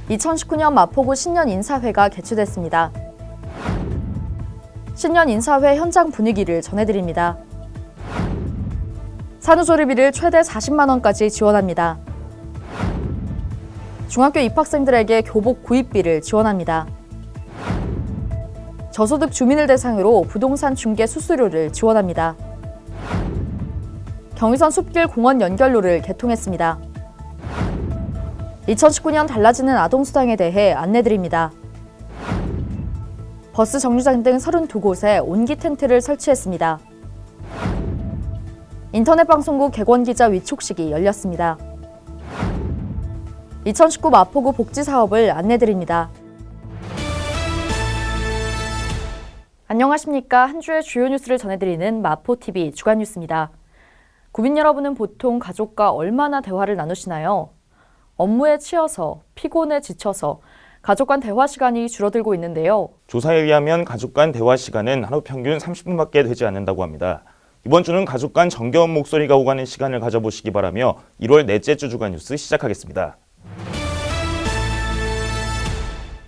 2019년 마포구 신년 인사회가 개최됐습니다. 신년 인사회 현장 분위기를 전해드립니다. 산후조리비를 최대 40만 원까지 지원합니다. 중학교 입학생들에게 교복 구입비를 지원합니다. 저소득 주민을 대상으로 부동산 중개 수수료를 지원합니다. 경의선 숲길 공원 연결로를 개통했습니다. 2019년 달라지는 아동수당에 대해 안내드립니다. 버스 정류장 등 32곳에 온기 텐트를 설치했습니다. 인터넷 방송국 객원기자 위촉식이 열렸습니다. 2019 마포구 복지 사업을 안내드립니다. 안녕하십니까. 한 주의 주요 뉴스를 전해드리는 마포TV 주간 뉴스입니다. 국민 여러분은 보통 가족과 얼마나 대화를 나누시나요? 업무에 치여서, 피곤에 지쳐서 가족 간 대화 시간이 줄어들고 있는데요. 조사에 의하면 가족 간 대화 시간은 하루 평균 30분밖에 되지 않는다고 합니다. 이번 주는 가족 간 정겨운 목소리가 오가는 시간을 가져보시기 바라며 1월 넷째 주 주간 뉴스 시작하겠습니다.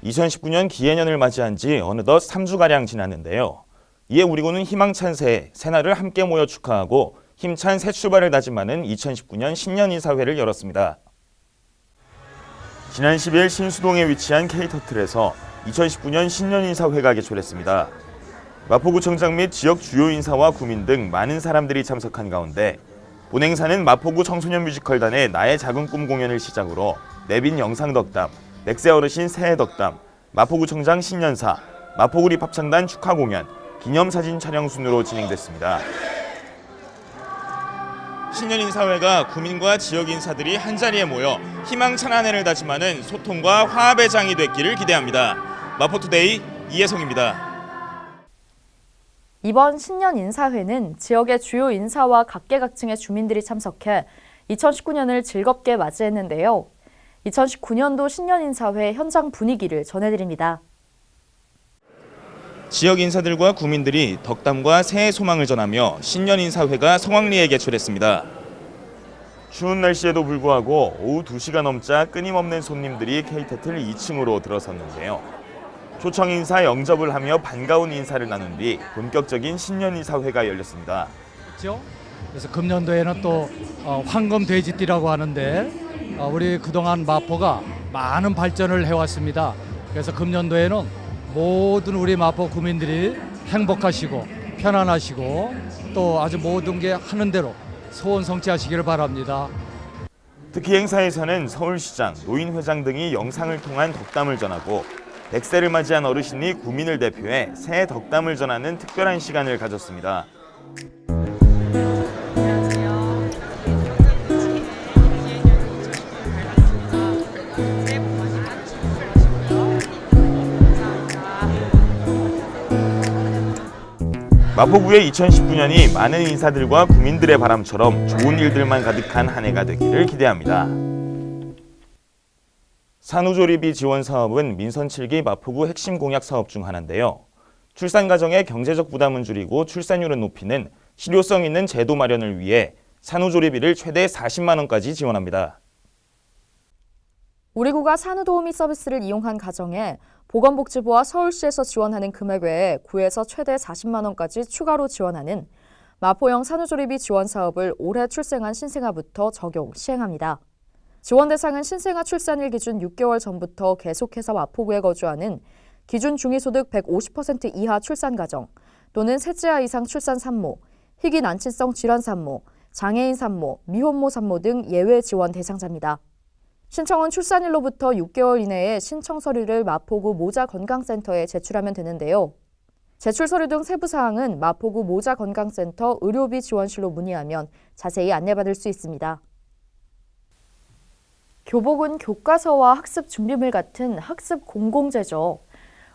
2019년 기해년을 맞이한 지 어느덧 3주가량 지났는데요. 이에 우리군은 희망찬 새해, 새날을 함께 모여 축하하고 힘찬 새 출발을 다짐하는 2019년 신년인사회를 열었습니다. 지난 10일 신수동에 위치한 K터틀에서 2019년 신년인사회가 개최됐습니다. 마포구청장 및 지역 주요 인사와 구민 등 많은 사람들이 참석한 가운데 본행사는 마포구 청소년 뮤지컬단의 나의 작은 꿈 공연을 시작으로 내빈 영상 덕담, 넥세 어르신 새해 덕담, 마포구청장 신년사, 마포구 립합창단 축하 공연, 기념사진 촬영 순으로 진행됐습니다. 신년인사회가 구민과 지역 인사들이 한자리에 모여 희망찬 한 해를 다짐하는 소통과 화합의 장이 됐기를 기대합니다. 마포투데이 이혜성입니다. 이번 신년 인사회는 지역의 주요 인사와 각계각층의 주민들이 참석해 2019년을 즐겁게 맞이했는데요. 2019년도 신년 인사회 현장 분위기를 전해드립니다. 지역 인사들과 구민들이 덕담과 새해 소망을 전하며 신년 인사회가 성황리에 개최됐습니다. 추운 날씨에도 불구하고 오후 2시가 넘자 끊임없는 손님들이 K터틀 2층으로 들어섰는데요. 초청 인사 영접을 하며 반가운 인사를 나눈 뒤 본격적인 신년 인사회가 열렸습니다. 그렇죠? 그래서 금년도에는 또 황금 돼지띠라고 하는데 우리 그동안 마포가 많은 발전을 해왔습니다. 그래서 금년도에는 모든 우리 마포 구민들이 행복하시고 편안하시고 또 아주 모든 게 하는 대로 소원 성취하시기를 바랍니다. 특히 행사에서는 서울시장, 노인회장 등이 영상을 통한 덕담을 전하고 100세를 맞이한 어르신이 구민을 대표해 새해 덕담을 전하는 특별한 시간을 가졌습니다. 마포구의 2019년이 많은 인사들과 구민들의 바람처럼 좋은 일들만 가득한 한 해가 되기를 기대합니다. 산후조리비 지원 사업은 민선 7기 마포구 핵심 공약 사업 중 하나인데요. 출산 가정의 경제적 부담은 줄이고 출산율을 높이는 실효성 있는 제도 마련을 위해 산후조리비를 최대 40만 원까지 지원합니다. 우리 구가 산후도우미 서비스를 이용한 가정에 보건복지부와 서울시에서 지원하는 금액 외에 구에서 최대 40만 원까지 추가로 지원하는 마포형 산후조리비 지원 사업을 올해 출생한 신생아부터 적용, 시행합니다. 지원 대상은 신생아 출산일 기준 6개월 전부터 계속해서 마포구에 거주하는 기준 중위소득 150% 이하 출산 가정 또는 셋째아 이상 출산 산모, 희귀 난치성 질환 산모, 장애인 산모, 미혼모 산모 등 예외 지원 대상자입니다. 신청은 출산일로부터 6개월 이내에 신청 서류를 마포구 모자건강센터에 제출하면 되는데요. 제출 서류 등 세부 사항은 마포구 모자건강센터 의료비 지원실로 문의하면 자세히 안내받을 수 있습니다. 교복은 교과서와 학습 준비물 같은 학습 공공재죠.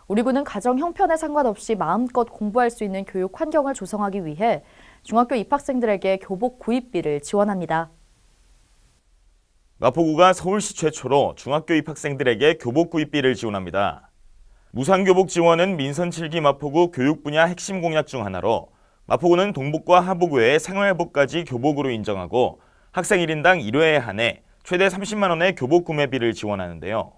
우리 구는 가정 형편에 상관없이 마음껏 공부할 수 있는 교육 환경을 조성하기 위해 중학교 입학생들에게 교복 구입비를 지원합니다. 마포구가 서울시 최초로 중학교 입학생들에게 교복 구입비를 지원합니다. 무상교복 지원은 민선 7기 마포구 교육 분야 핵심 공약 중 하나로 마포구는 동복과 하복 외에 생활복까지 교복으로 인정하고 학생 1인당 1회에 한해 최대 30만 원의 교복 구매비를 지원하는데요.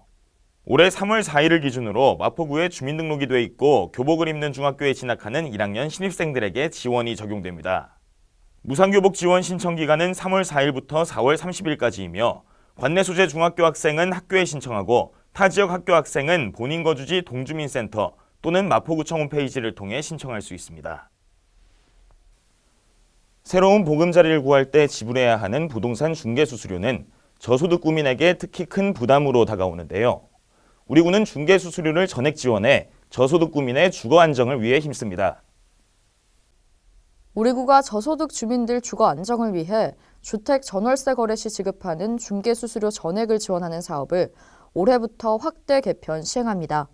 올해 3월 4일을 기준으로 마포구에 주민등록이 돼 있고 교복을 입는 중학교에 진학하는 1학년 신입생들에게 지원이 적용됩니다. 무상교복 지원 신청 기간은 3월 4일부터 4월 30일까지이며 관내 소재 중학교 학생은 학교에 신청하고 타 지역 학교 학생은 본인 거주지 동주민센터 또는 마포구청 홈페이지를 통해 신청할 수 있습니다. 새로운 보금자리를 구할 때 지불해야 하는 부동산 중개수수료는 저소득 구민에게 특히 큰 부담으로 다가오는데요. 우리구는 중개수수료를 전액 지원해 저소득 구민의 주거 안정을 위해 힘씁니다. 우리구가 저소득 주민들 주거 안정을 위해 주택 전월세 거래 시 지급하는 중개수수료 전액을 지원하는 사업을 올해부터 확대 개편 시행합니다.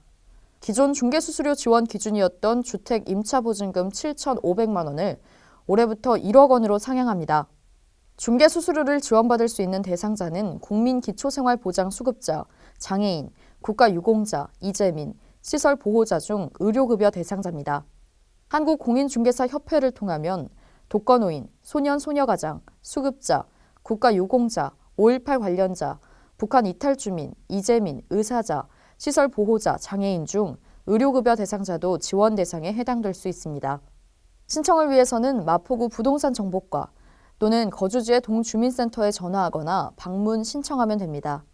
기존 중개수수료 지원 기준이었던 주택 임차보증금 7,500만 원을 올해부터 1억 원으로 상향합니다. 중개수수료를 지원받을 수 있는 대상자는 국민기초생활보장수급자, 장애인, 국가유공자, 이재민, 시설보호자 중 의료급여 대상자입니다. 한국공인중개사협회를 통하면 독거노인, 소년소녀가장, 수급자, 국가유공자, 5.18 관련자, 북한 이탈주민, 이재민, 의사자, 시설보호자, 장애인 중 의료급여 대상자도 지원 대상에 해당될 수 있습니다. 신청을 위해서는 마포구 부동산 정보과 또는 거주지의 동주민센터에 전화하거나 방문 신청하면 됩니다.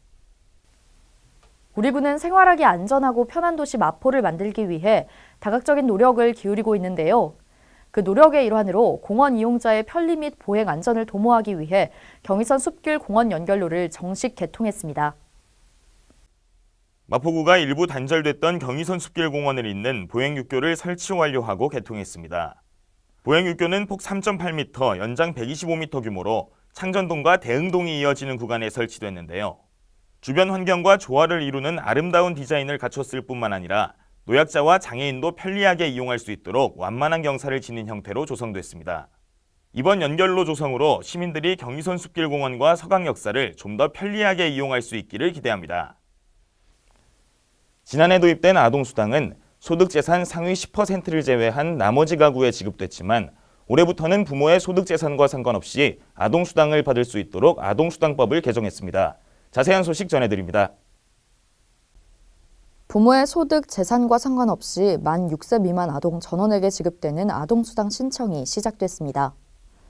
우리구는 생활하기 안전하고 편한 도시 마포를 만들기 위해 다각적인 노력을 기울이고 있는데요. 그 노력의 일환으로 공원 이용자의 편리 및 보행 안전을 도모하기 위해 경의선 숲길 공원 연결로를 정식 개통했습니다. 마포구가 일부 단절됐던 경의선 숲길 공원을 잇는 보행육교를 설치 완료하고 개통했습니다. 보행육교는 폭 3.8m, 연장 125m 규모로 창전동과 대흥동이 이어지는 구간에 설치됐는데요. 주변 환경과 조화를 이루는 아름다운 디자인을 갖췄을 뿐만 아니라 노약자와 장애인도 편리하게 이용할 수 있도록 완만한 경사를 지닌 형태로 조성됐습니다. 이번 연결로 조성으로 시민들이 경의선 숲길공원과 서강 역사를 좀 더 편리하게 이용할 수 있기를 기대합니다. 지난해 도입된 아동수당은 소득재산 상위 10%를 제외한 나머지 가구에 지급됐지만 올해부터는 부모의 소득재산과 상관없이 아동수당을 받을 수 있도록 아동수당법을 개정했습니다. 자세한 소식 전해드립니다. 부모의 소득, 재산과 상관없이 만 6세 미만 아동 전원에게 지급되는 아동수당 신청이 시작됐습니다.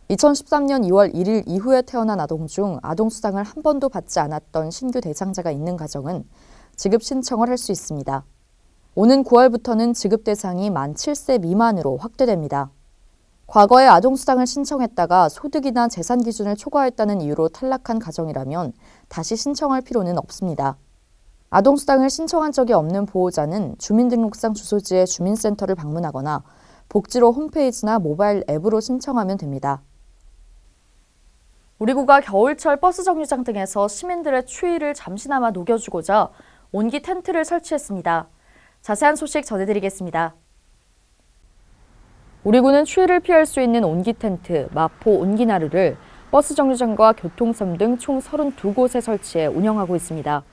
2013년 2월 1일 이후에 태어난 아동 중 아동수당을 한 번도 받지 않았던 신규 대상자가 있는 가정은 지급 신청을 할 수 있습니다. 오는 9월부터는 지급 대상이 만 7세 미만으로 확대됩니다. 과거에 아동수당을 신청했다가 소득이나 재산 기준을 초과했다는 이유로 탈락한 가정이라면 다시 신청할 필요는 없습니다. 아동수당을 신청한 적이 없는 보호자는 주민등록상 주소지의 주민센터를 방문하거나 복지로 홈페이지나 모바일 앱으로 신청하면 됩니다. 우리구가 겨울철 버스 정류장 등에서 시민들의 추위를 잠시나마 녹여주고자 온기 텐트를 설치했습니다. 자세한 소식 전해드리겠습니다. 우리구는 추위를 피할 수 있는 온기 텐트, 마포 온기나루를 버스 정류장과 교통섬 등 총 32곳에 설치해 운영하고 있습니다.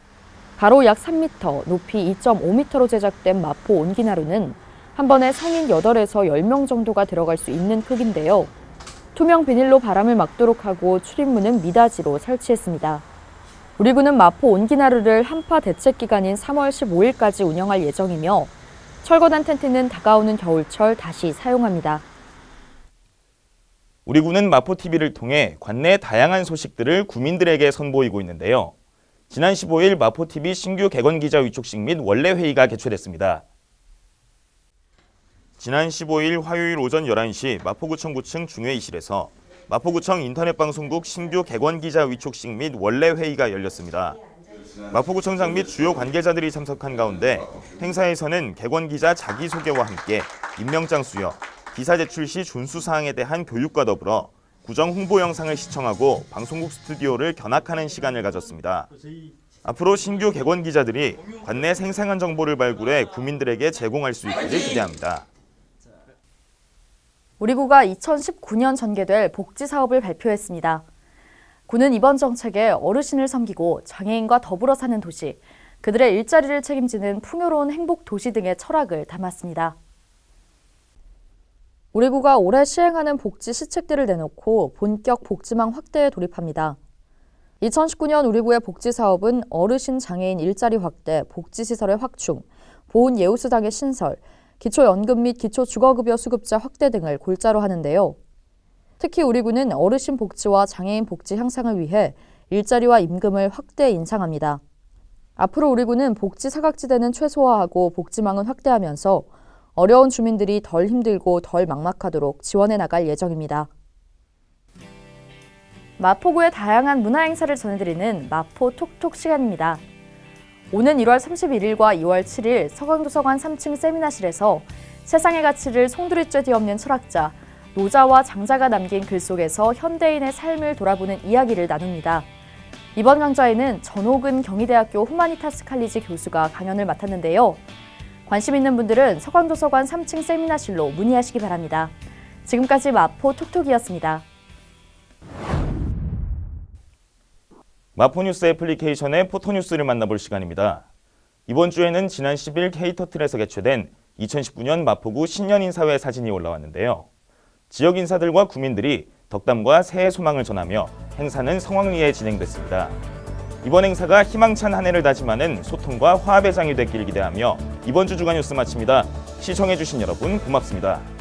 가로 약 3m, 높이 2.5m로 제작된 마포 온기나루는 한 번에 성인 8에서 10명 정도가 들어갈 수 있는 크기인데요. 투명 비닐로 바람을 막도록 하고 출입문은 미닫이로 설치했습니다. 우리구는 마포 온기나루를 한파 대책 기간인 3월 15일까지 운영할 예정이며 철거된 텐트는 다가오는 겨울철 다시 사용합니다. 우리구는 마포TV를 통해 관내 다양한 소식들을 구민들에게 선보이고 있는데요. 지난 15일 마포TV 신규 객원기자 위촉식 및 원래회의가 개최됐습니다. 지난 15일 화요일 오전 11시 마포구청 구청 중회의실에서 마포구청 인터넷방송국 신규 객원기자 위촉식 및 원래회의가 열렸습니다. 마포구청장 및 주요 관계자들이 참석한 가운데 행사에서는 객원기자 자기소개와 함께 임명장 수여, 기사 제출 시 준수사항에 대한 교육과 더불어 구정 홍보 영상을 시청하고 방송국 스튜디오를 견학하는 시간을 가졌습니다. 앞으로 신규 객원 기자들이 관내 생생한 정보를 발굴해 구민들에게 제공할 수 있기를 기대합니다. 우리구가 2019년 전개될 복지사업을 발표했습니다. 구는 이번 정책에 어르신을 섬기고 장애인과 더불어 사는 도시, 그들의 일자리를 책임지는 풍요로운 행복 도시 등의 철학을 담았습니다. 우리구가 올해 시행하는 복지 시책들을 내놓고 본격 복지망 확대에 돌입합니다. 2019년 우리구의 복지사업은 어르신 장애인 일자리 확대, 복지시설의 확충, 보훈예우수당의 신설, 기초연금 및 기초주거급여 수급자 확대 등을 골자로 하는데요. 특히 우리구는 어르신 복지와 장애인 복지 향상을 위해 일자리와 임금을 확대 인상합니다. 앞으로 우리구는 복지 사각지대는 최소화하고 복지망은 확대하면서 어려운 주민들이 덜 힘들고 덜 막막하도록 지원해 나갈 예정입니다. 마포구의 다양한 문화행사를 전해드리는 마포 톡톡 시간입니다. 오는 1월 31일과 2월 7일 서강도서관 3층 세미나실에서 세상의 가치를 송두리째 뒤엎는 철학자, 노자와 장자가 남긴 글 속에서 현대인의 삶을 돌아보는 이야기를 나눕니다. 이번 강좌에는 전옥은 경희대학교 후마니타스 칼리지 교수가 강연을 맡았는데요. 관심 있는 분들은 서강도서관 3층 세미나실로 문의하시기 바랍니다. 지금까지 마포 톡톡이었습니다. 마포뉴스 애플리케이션의 포토뉴스를 만나볼 시간입니다. 이번 주에는 지난 10일 K터틀에서 개최된 2019년 마포구 신년인사회 사진이 올라왔는데요. 지역 인사들과 구민들이 덕담과 새해 소망을 전하며 행사는 성황리에 진행됐습니다. 이번 행사가 희망찬 한 해를 다짐하는 소통과 화합의 장이 됐길 기대하며 이번 주 주간 뉴스 마칩니다. 시청해주신 여러분 고맙습니다.